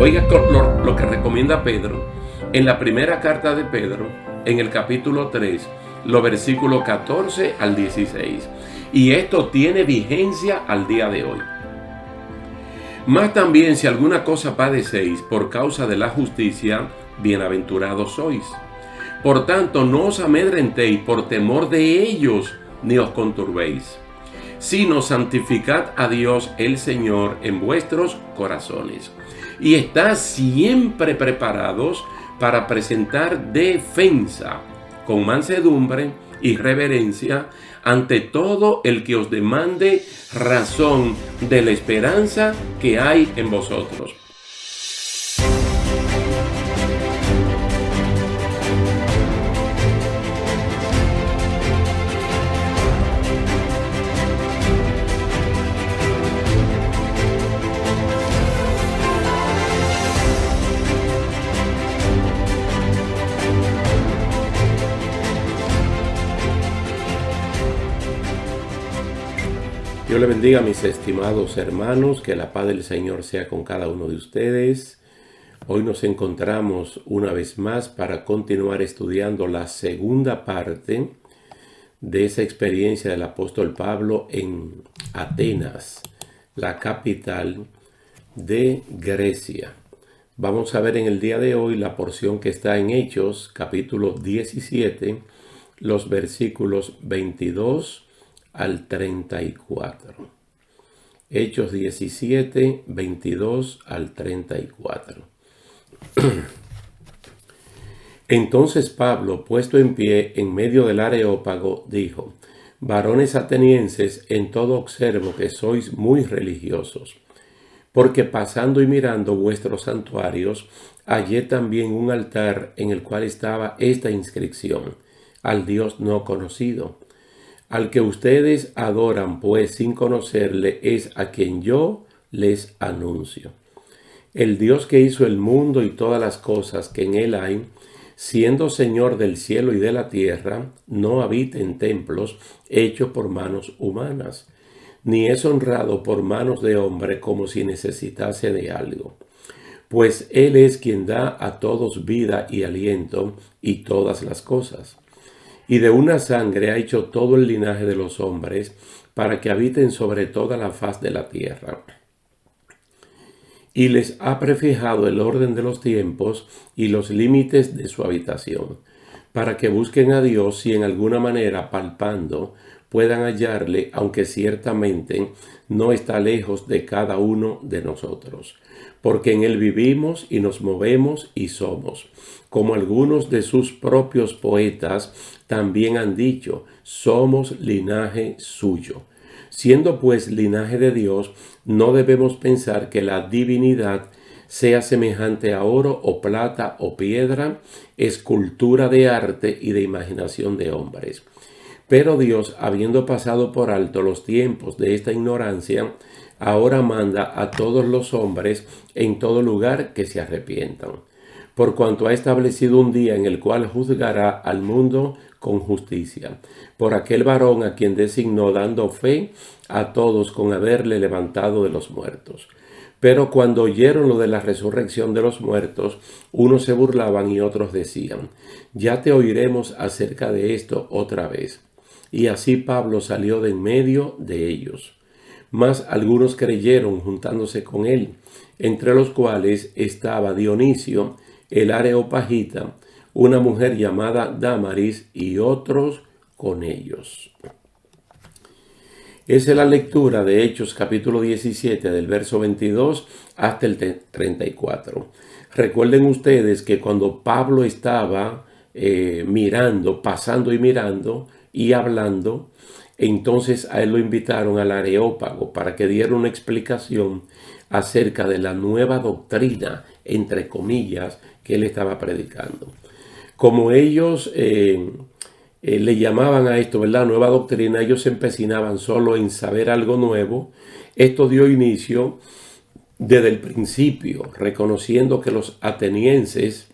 Oiga lo que recomienda Pedro en la primera carta de Pedro, en el capítulo 3, los versículos 14 al 16. Y esto tiene vigencia al día de hoy. Más también, si alguna cosa padecéis por causa de la justicia, bienaventurados sois. Por tanto, no os amedrentéis por temor de ellos, ni os conturbéis, sino santificad a Dios el Señor en vuestros corazones. Y estad siempre preparados para presentar defensa con mansedumbre y reverencia ante todo el que os demande razón de la esperanza que hay en vosotros. Dios le bendiga, mis estimados hermanos, que la paz del Señor sea con cada uno de ustedes. Hoy nos encontramos una vez más para continuar estudiando la segunda parte de esa experiencia del apóstol Pablo en Atenas, la capital de Grecia. Vamos a ver en el día de hoy la porción que está en Hechos, capítulo 17, los versículos 22 al 34. Hechos 17, 22 al 34. Entonces Pablo, puesto en pie en medio del Areópago, dijo: varones atenienses, en todo observo que sois muy religiosos, porque pasando y mirando vuestros santuarios, hallé también un altar en el cual estaba esta inscripción: al Dios no conocido. Al que ustedes adoran, pues, sin conocerle, es a quien yo les anuncio. El Dios que hizo el mundo y todas las cosas que en él hay, siendo Señor del cielo y de la tierra, no habita en templos hechos por manos humanas, ni es honrado por manos de hombre como si necesitase de algo. Pues él es quien da a todos vida y aliento y todas las cosas. Y de una sangre ha hecho todo el linaje de los hombres, para que habiten sobre toda la faz de la tierra. Y les ha prefijado el orden de los tiempos y los límites de su habitación, para que busquen a Dios si en alguna manera palpando puedan hallarle, aunque ciertamente no está lejos de cada uno de nosotros. Porque en él vivimos y nos movemos y somos. Como algunos de sus propios poetas también han dicho, somos linaje suyo. Siendo pues linaje de Dios, no debemos pensar que la divinidad sea semejante a oro o plata o piedra, escultura de arte y de imaginación de hombres. Pero Dios, habiendo pasado por alto los tiempos de esta ignorancia, ahora manda a todos los hombres en todo lugar que se arrepientan, por cuanto ha establecido un día en el cual juzgará al mundo con justicia, por aquel varón a quien designó, dando fe a todos con haberle levantado de los muertos. Pero cuando oyeron lo de la resurrección de los muertos, unos se burlaban y otros decían: ya te oiremos acerca de esto otra vez. Y así Pablo salió de en medio de ellos. Mas algunos creyeron juntándose con él, entre los cuales estaba Dionisio, el areopagita, una mujer llamada Dámaris y otros con ellos. Esa es la lectura de Hechos capítulo 17 del verso 22 hasta el 34. Recuerden ustedes que cuando Pablo estaba pasando y mirando y hablando, entonces a él lo invitaron al Areópago para que diera una explicación acerca de la nueva doctrina, entre comillas, que él estaba predicando. Como ellos le llamaban a esto, ¿verdad?, nueva doctrina, ellos se empecinaban solo en saber algo nuevo. Esto dio inicio desde el principio, reconociendo que los atenienses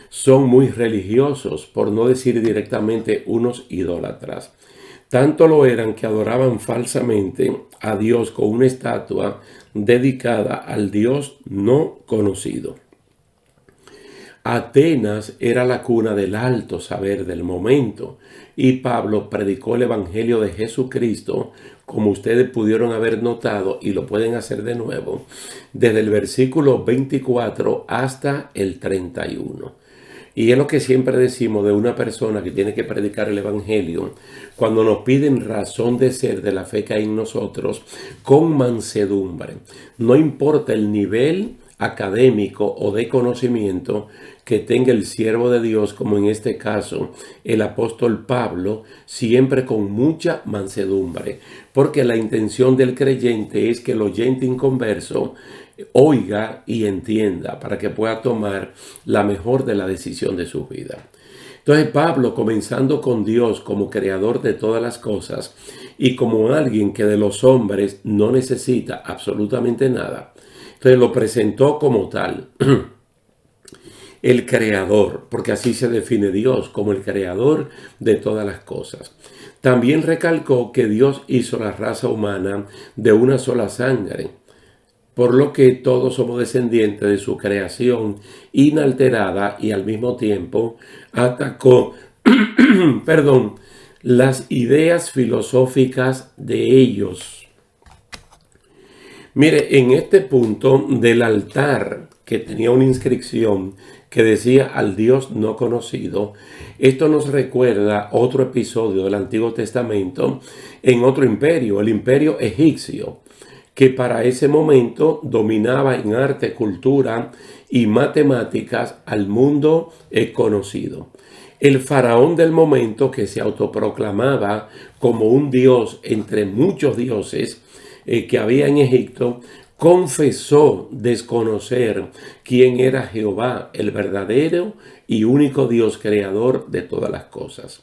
son muy religiosos, por no decir directamente unos idólatras. Tanto lo eran que adoraban falsamente a Dios con una estatua dedicada al Dios no conocido. Atenas era la cuna del alto saber del momento y Pablo predicó el Evangelio de Jesucristo, como ustedes pudieron haber notado y lo pueden hacer de nuevo, desde el versículo 24 hasta el 31. Y es lo que siempre decimos de una persona que tiene que predicar el Evangelio, cuando nos piden razón de ser de la fe que hay en nosotros, con mansedumbre. No importa el nivel académico o de conocimiento que tenga el siervo de Dios, como en este caso el apóstol Pablo, siempre con mucha mansedumbre, porque la intención del creyente es que el oyente inconverso oiga y entienda para que pueda tomar la mejor de la decisión de su vida. Entonces Pablo, comenzando con Dios como creador de todas las cosas y como alguien que de los hombres no necesita absolutamente nada, entonces lo presentó como tal, el creador, porque así se define Dios, como el creador de todas las cosas. También recalcó que Dios hizo la raza humana de una sola sangre, por lo que todos somos descendientes de su creación inalterada, y al mismo tiempo atacó las ideas filosóficas de ellos. Mire, en este punto del altar, que tenía una inscripción que decía al Dios no conocido, esto nos recuerda otro episodio del Antiguo Testamento en otro imperio, el imperio egipcio, que para ese momento dominaba en arte, cultura y matemáticas al mundo conocido. El faraón del momento, que se autoproclamaba como un dios entre muchos dioses que había en Egipto, confesó desconocer quién era Jehová, el verdadero y único Dios creador de todas las cosas.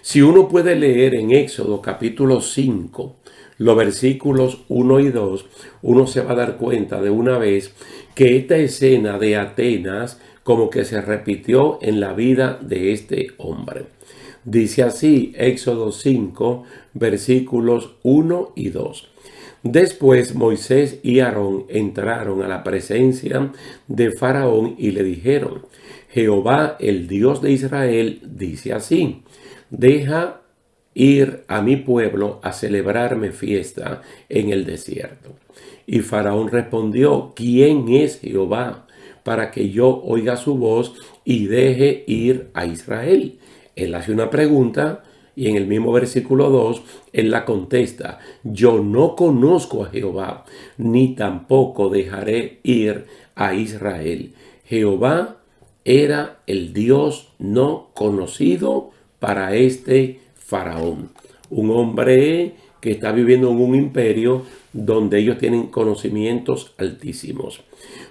Si uno puede leer en Éxodo capítulo 5, los versículos 1 y 2, uno se va a dar cuenta de una vez que esta escena de Atenas como que se repitió en la vida de este hombre. Dice así, Éxodo 5, versículos 1 y 2. Después Moisés y Aarón entraron a la presencia de Faraón y le dijeron: Jehová, el Dios de Israel, dice así: deja ir a mi pueblo a celebrarme fiesta en el desierto. Y Faraón respondió: ¿quién es Jehová para que yo oiga su voz y deje ir a Israel? Él hace una pregunta y en el mismo versículo 2 él la contesta: yo no conozco a Jehová, ni tampoco dejaré ir a Israel. Jehová era el Dios no conocido para este Faraón, un hombre que está viviendo en un imperio donde ellos tienen conocimientos altísimos.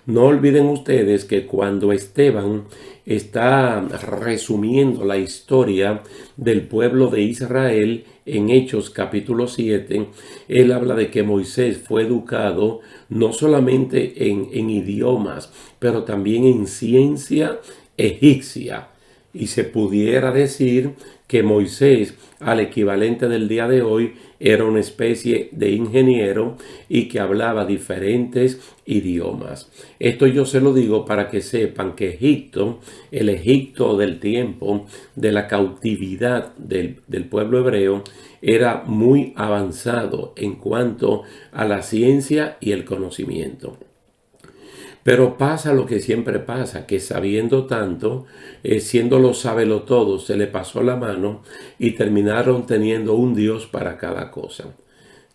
No olviden ustedes que cuando Esteban está resumiendo la historia del pueblo de Israel en Hechos capítulo 7, él habla de que Moisés fue educado no solamente en idiomas, pero también en ciencia egipcia. Y se pudiera decir que Moisés, al equivalente del día de hoy, era una especie de ingeniero y que hablaba diferentes idiomas. Esto yo se lo digo para que sepan que Egipto, el Egipto del tiempo de la cautividad del pueblo hebreo, era muy avanzado en cuanto a la ciencia y el conocimiento. Pero pasa lo que siempre pasa, que sabiendo tanto, siendo los sabelotodos, se le pasó la mano y terminaron teniendo un Dios para cada cosa.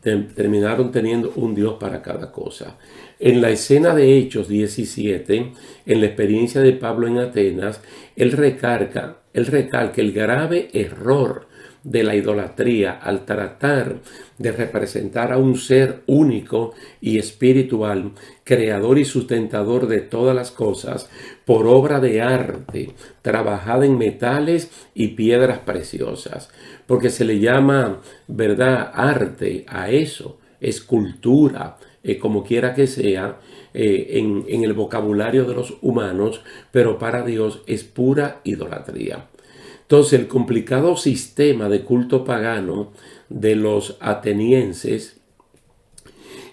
Terminaron teniendo un Dios para cada cosa. En la escena de Hechos 17, en la experiencia de Pablo en Atenas, él recalca el grave error de la idolatría al tratar de representar a un ser único y espiritual, creador y sustentador de todas las cosas, por obra de arte, trabajada en metales y piedras preciosas, porque se le llama, ¿verdad?, arte a eso, escultura, como quiera que sea, en el vocabulario de los humanos, pero para Dios es pura idolatría. Entonces, el complicado sistema de culto pagano de los atenienses,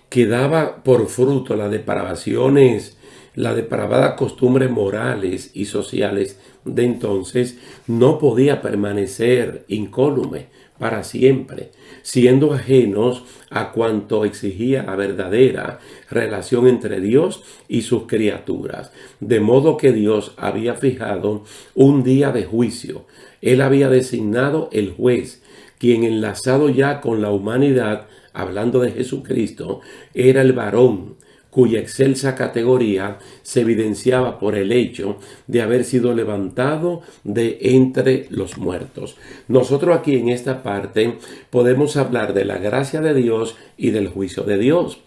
que daba por fruto las depravaciones, las depravadas costumbres morales y sociales de entonces, no podía permanecer incólume para siempre, siendo ajenos a cuanto exigía la verdadera relación entre Dios y sus criaturas. De modo que Dios había fijado un día de juicio. Él había designado el juez, quien, enlazado ya con la humanidad, hablando de Jesucristo, era el varón cuya excelsa categoría se evidenciaba por el hecho de haber sido levantado de entre los muertos. Nosotros aquí en esta parte podemos hablar de la gracia de Dios y del juicio de Dios.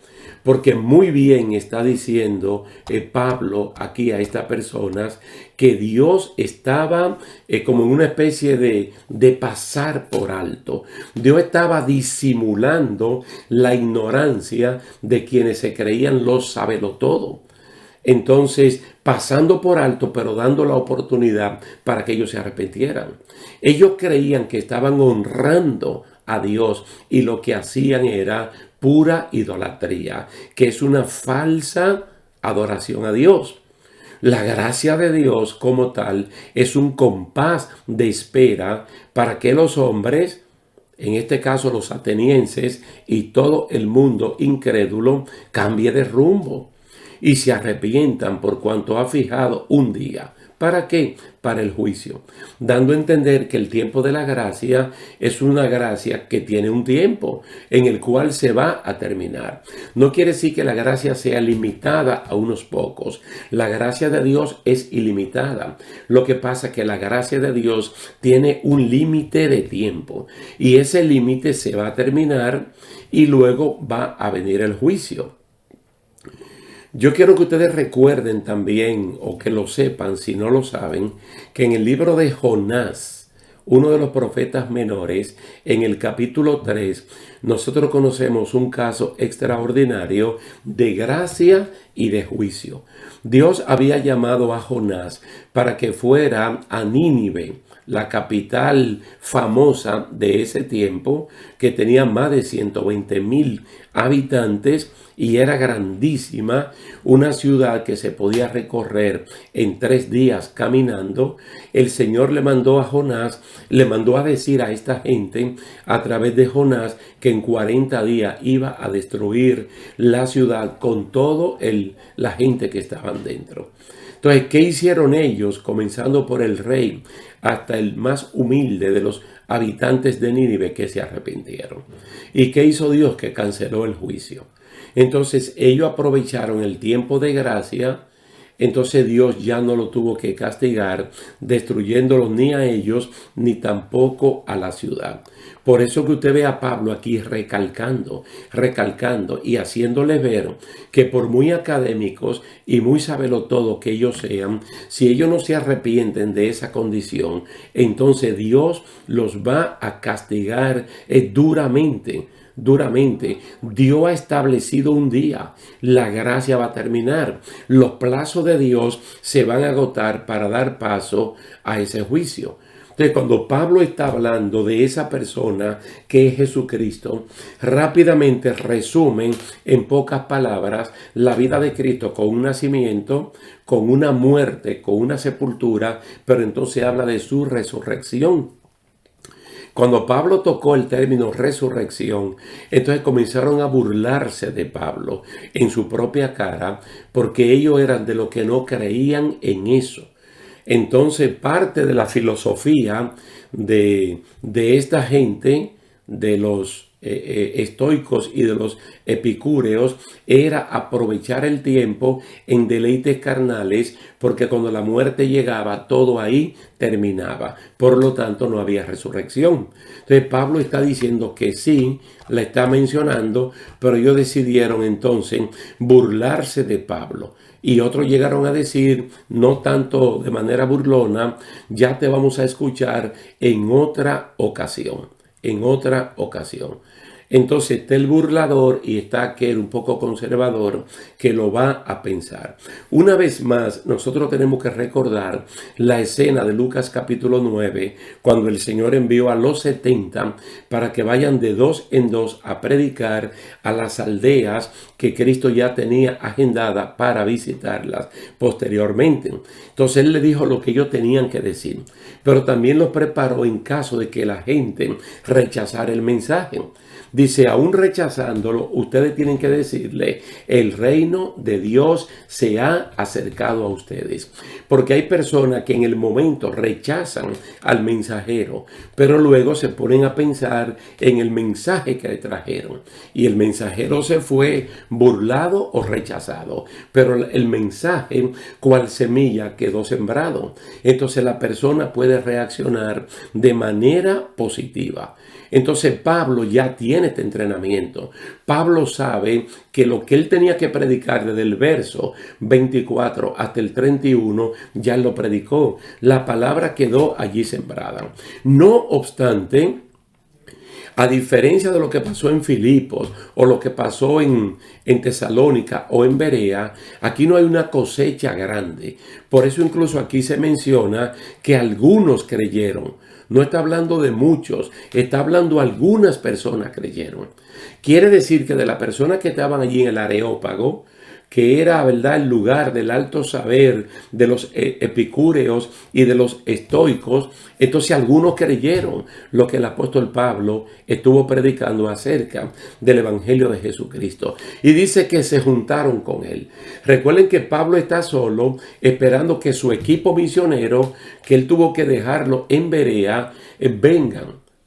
Porque muy bien está diciendo Pablo aquí a estas personas que Dios estaba como en una especie de pasar por alto. Dios estaba disimulando la ignorancia de quienes se creían los sabelotodo. Entonces, pasando por alto, pero dando la oportunidad para que ellos se arrepintieran. Ellos creían que estaban honrando a Dios y lo que hacían era pura idolatría, que es una falsa adoración a Dios. La gracia de Dios como tal es un compás de espera para que los hombres, en este caso los atenienses y todo el mundo incrédulo, cambie de rumbo y se arrepientan por cuanto ha fijado un día. ¿Para qué? Para el juicio, dando a entender que el tiempo de la gracia es una gracia que tiene un tiempo en el cual se va a terminar. No quiere decir que la gracia sea limitada a unos pocos. La gracia de Dios es ilimitada. Lo que pasa es que la gracia de Dios tiene un límite de tiempo y ese límite se va a terminar y luego va a venir el juicio. Yo quiero que ustedes recuerden también, o que lo sepan si no lo saben, que en el libro de Jonás, uno de los profetas menores, en el capítulo 3, nosotros conocemos un caso extraordinario de gracia y de juicio. Dios había llamado a Jonás para que fuera a Nínive, la capital famosa de ese tiempo, que tenía más de 120,000 habitantes y era grandísima, una ciudad que se podía recorrer en 3 días caminando. El Señor le mandó a Jonás, le mandó a decir a esta gente a través de Jonás que en 40 días iba a destruir la ciudad con todo la gente que estaban dentro. Entonces, ¿qué hicieron ellos? Comenzando por el rey hasta el más humilde de los habitantes de Nínive, que se arrepintieron. ¿Y qué hizo Dios? Que canceló el juicio. Entonces ellos aprovecharon el tiempo de gracia. Entonces Dios ya no lo tuvo que castigar, destruyéndolos ni a ellos, ni tampoco a la ciudad. Por eso que usted ve a Pablo aquí recalcando y haciéndole ver que por muy académicos y muy sabelotodo que ellos sean, si ellos no se arrepienten de esa condición, entonces Dios los va a castigar duramente. Dios ha establecido un día, la gracia va a terminar, los plazos de Dios se van a agotar para dar paso a ese juicio. Entonces, cuando Pablo está hablando de esa persona que es Jesucristo, rápidamente resumen en pocas palabras la vida de Cristo con un nacimiento, con una muerte, con una sepultura, pero entonces habla de su resurrección. Cuando Pablo tocó el término resurrección, entonces comenzaron a burlarse de Pablo en su propia cara, porque ellos eran de los que no creían en eso. Entonces, parte de la filosofía de esta gente, de los estoicos y de los epicúreos, era aprovechar el tiempo en deleites carnales, porque cuando la muerte llegaba, todo ahí terminaba. Por lo tanto, no había resurrección. Entonces, Pablo está diciendo que sí, la está mencionando, pero ellos decidieron entonces burlarse de Pablo. Y otros llegaron a decir, no tanto de manera burlona, ya te vamos a escuchar en otra ocasión. Entonces está el burlador y está aquel un poco conservador que lo va a pensar. Una vez más, nosotros tenemos que recordar la escena de Lucas capítulo 9, cuando el Señor envió a los 70 para que vayan de dos en dos a predicar a las aldeas que Cristo ya tenía agendada para visitarlas posteriormente. Entonces Él le dijo lo que ellos tenían que decir, pero también los preparó en caso de que la gente rechazara el mensaje. Dice, aún rechazándolo, ustedes tienen que decirle, el reino de Dios se ha acercado a ustedes. Porque hay personas que en el momento rechazan al mensajero, pero luego se ponen a pensar en el mensaje que le trajeron. Y el mensajero se fue burlado o rechazado, pero el mensaje, cual semilla, quedó sembrado. Entonces la persona puede reaccionar de manera positiva. Entonces Pablo ya tiene este entrenamiento. Pablo sabe que lo que él tenía que predicar desde el verso 24 hasta el 31 ya lo predicó. La palabra quedó allí sembrada. No obstante, a diferencia de lo que pasó en Filipos o lo que pasó en Tesalónica o en Berea, aquí no hay una cosecha grande. Por eso incluso aquí se menciona que algunos creyeron. No está hablando de muchos, está hablando algunas personas creyeron. Quiere decir que de las personas que estaban allí en el Areópago, que era, ¿verdad?, el lugar del alto saber de los epicúreos y de los estoicos, entonces algunos creyeron lo que el apóstol Pablo estuvo predicando acerca del Evangelio de Jesucristo. Y dice que se juntaron con él. Recuerden que Pablo está solo, esperando que su equipo misionero, que él tuvo que dejarlo en Berea,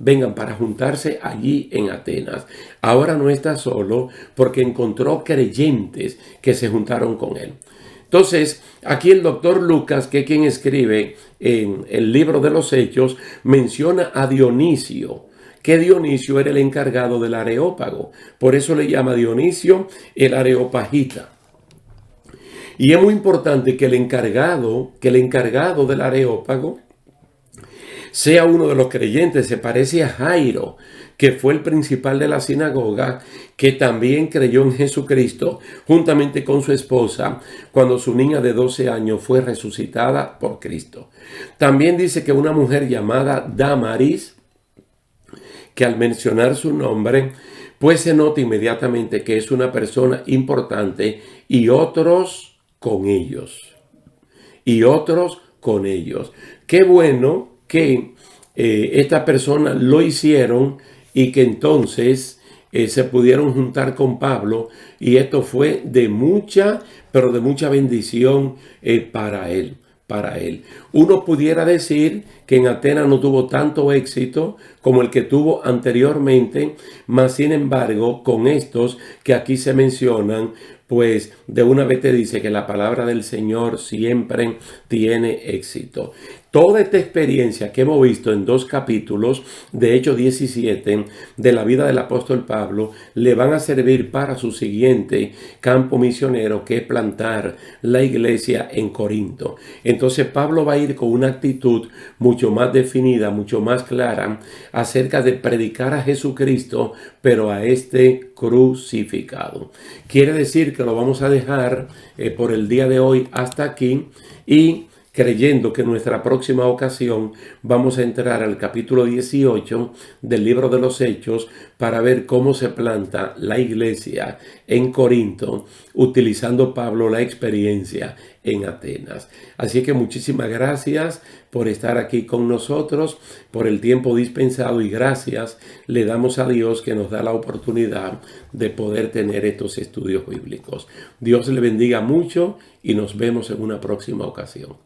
vengan para juntarse allí en Atenas. Ahora no está solo porque encontró creyentes que se juntaron con él. Entonces, aquí el doctor Lucas, que es quien escribe en el libro de los Hechos, menciona a Dionisio, que Dionisio era el encargado del Areópago. Por eso le llama Dionisio el Areopagita. Y es muy importante que el encargado del Areópago sea uno de los creyentes. Se parece a Jairo, que fue el principal de la sinagoga, que también creyó en Jesucristo juntamente con su esposa cuando su niña de 12 años fue resucitada por Cristo. También dice que una mujer llamada Damaris, que al mencionar su nombre, pues se nota inmediatamente que es una persona importante, y otros con ellos. Qué bueno que esta persona lo hicieron y que entonces se pudieron juntar con Pablo, y esto fue de mucha bendición para él. Uno pudiera decir que en Atenas no tuvo tanto éxito como el que tuvo anteriormente, mas sin embargo, con estos que aquí se mencionan, pues de una vez te dice que la palabra del Señor siempre tiene éxito. Toda esta experiencia que hemos visto en 2 capítulos de Hechos 17 de la vida del apóstol Pablo le van a servir para su siguiente campo misionero, que es plantar la iglesia en Corinto. Entonces Pablo va a ir con una actitud mucho más definida, mucho más clara acerca de predicar a Jesucristo, pero a este crucificado. Quiere decir que lo vamos a dejar por el día de hoy hasta aquí, y creyendo que en nuestra próxima ocasión vamos a entrar al capítulo 18 del libro de los Hechos para ver cómo se planta la iglesia en Corinto, utilizando Pablo la experiencia en Atenas. Así que muchísimas gracias por estar aquí con nosotros, por el tiempo dispensado, y gracias le damos a Dios que nos da la oportunidad de poder tener estos estudios bíblicos. Dios le bendiga mucho y nos vemos en una próxima ocasión.